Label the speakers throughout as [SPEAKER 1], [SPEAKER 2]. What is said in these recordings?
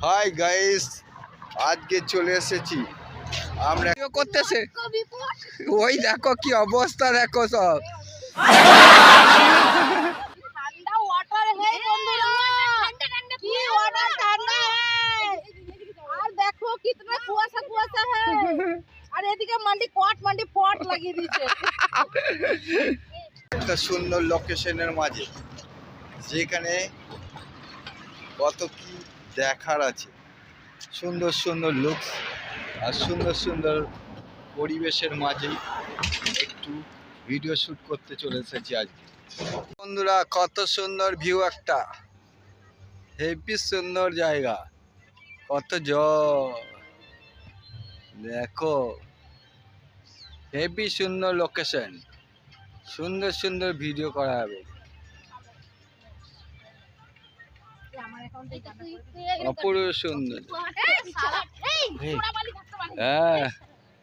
[SPEAKER 1] Hi guys, আজকে চলে এসেছি আমরা করতেছে। ওই দেখো কি অবস্থা, দেখো সব
[SPEAKER 2] ঠান্ডা ওয়াটার হে বন্ধুরা, কি ওয়াটার ঠান্ডা হে। আর দেখো কিতনা কুয়াশা কুয়াশা হে। আর এদিকে মান্ডি পট লাগিয়ে দিয়েছে।
[SPEAKER 1] একটা সুন্দর লোকেশনের মাঝে, যেখানে কত কি দেখার আছে, সুন্দর সুন্দর লুকস আর সুন্দর সুন্দর পরিবেশের মাঝেই একটু ভিডিও শ্যুট করতে চলে এসেছি আজকে। বন্ধুরা, কত সুন্দর ভিউ, একটা হেভি সুন্দর জায়গা, কত জল দেখো, হেভি সুন্দর লোকেশন, সুন্দর সুন্দর ভিডিও করা হবে, অপূর্ব সুন্দর। হ্যাঁ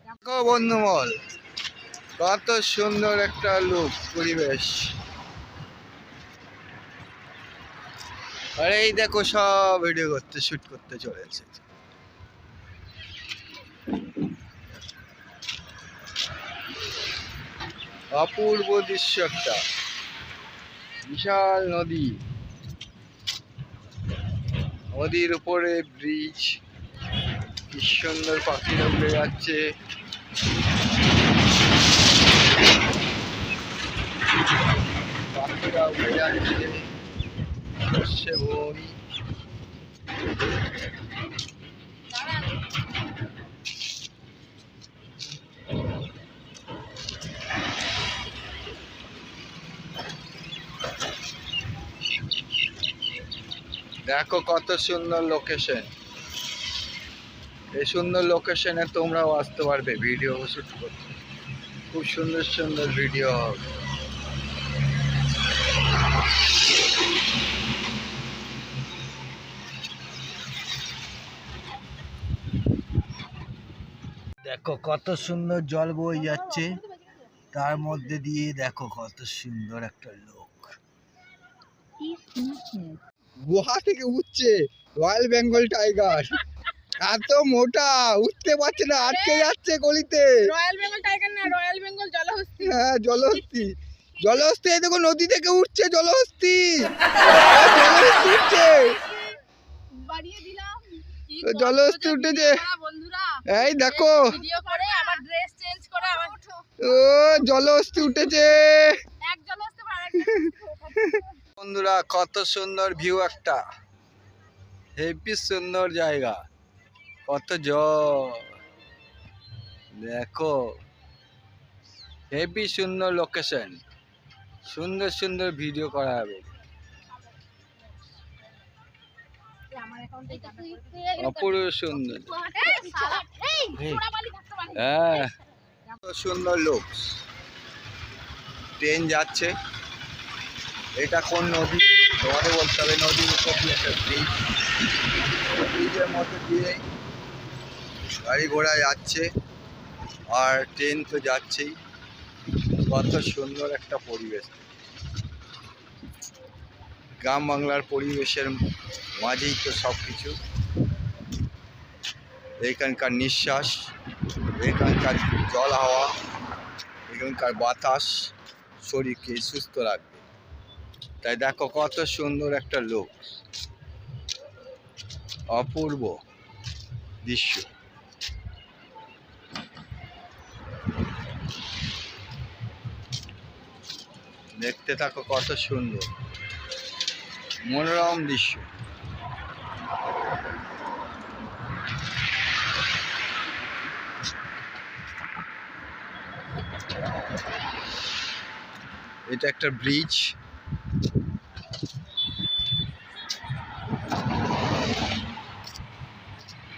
[SPEAKER 1] দেখো বন্ধুমল, কত সুন্দর একটা লুক, পরিবেশ। আর এই দেখো সব ভিডিও করতে শুট করতে চলে এসেছে। অপূর্ব দৃশ্য একটা, বিশাল নদী, নদীর উপরে ব্রিজ, কি সুন্দর পাখিরা উড়ে যাচ্ছে। পাখিরা উড়ে যাচ্ছে, সর্ষে বন, দেখো কত সুন্দর লোকেশন। এই সুন্দর লোকেশনে তোমরাও আসতে পারবে ভিডিও শুট করতে, খুব সুন্দর সুন্দর ভিডিও হবে। দেখো কত সুন্দর জল বয়ে যাচ্ছে, তার মধ্যে দিয়ে দেখো কত সুন্দর একটা লোক গুহা থেকে উঠছে। রয়্যাল বেঙ্গল টাইগার, এত মোটা উঠতে পারছে না, আটকে যাচ্ছে গলিতে।
[SPEAKER 2] রয়্যাল বেঙ্গল টাইগার না, রয়্যাল বেঙ্গল জলহস্তী।
[SPEAKER 1] হ্যাঁ জলহস্তী, জলহস্তী এই দেখো নদী থেকে উঠছে, জলহস্তী উঠছে,
[SPEAKER 2] বাড়িয়ে দিলাম।
[SPEAKER 1] জলহস্তী উঠেছে।
[SPEAKER 2] বন্ধুরা
[SPEAKER 1] এই দেখো
[SPEAKER 2] ভিডিও করে আবার ড্রেস চেঞ্জ করে আবার
[SPEAKER 1] ও জলহস্তী উঠেছে।
[SPEAKER 2] এক জলহস্তী
[SPEAKER 1] বন্ধুরা, কত সুন্দর ভিউ একটা, হেভি সুন্দর জায়গা, কত জল দেখো, হেভি সুন্দর লোকেশন, সুন্দর সুন্দর ভিডিও করা হবে, অপূর্ব সুন্দর। হ্যাঁ কত সুন্দর লোক, ট্রেন যাচ্ছে। এটা কোন নদী তোমাদের বলতে হবে, নদীর উপর দিয়ে একটা ব্রিজ, ব্রিজের মধ্যে দিয়ে গাড়ি ঘোড়া যাচ্ছে, আর ট্রেন তো যাচ্ছেই। কত সুন্দর একটা পরিবেশ, গ্রাম বাংলার পরিবেশের মাঝেই তো সব কিছু। এখানকার নিঃশ্বাস, এখানকার জল হাওয়া, এখানকার বাতাস শরীরকে সুস্থ রাখবে। তাই দেখো কত সুন্দর একটা লোক, অপূর্ব দৃশ্য। দেখতে থাকো, কত সুন্দর মনোরম দৃশ্য। এটা একটা ব্রিজ,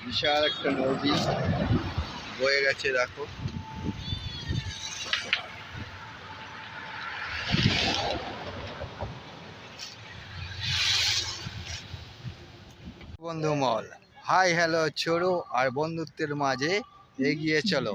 [SPEAKER 1] বিশাল একটা নদী বয়ে গেছে, দেখো বন্ধু মল। হাই হ্যালো ছোড়ো আর বন্ধুত্বের মাঝে এগিয়ে চলো।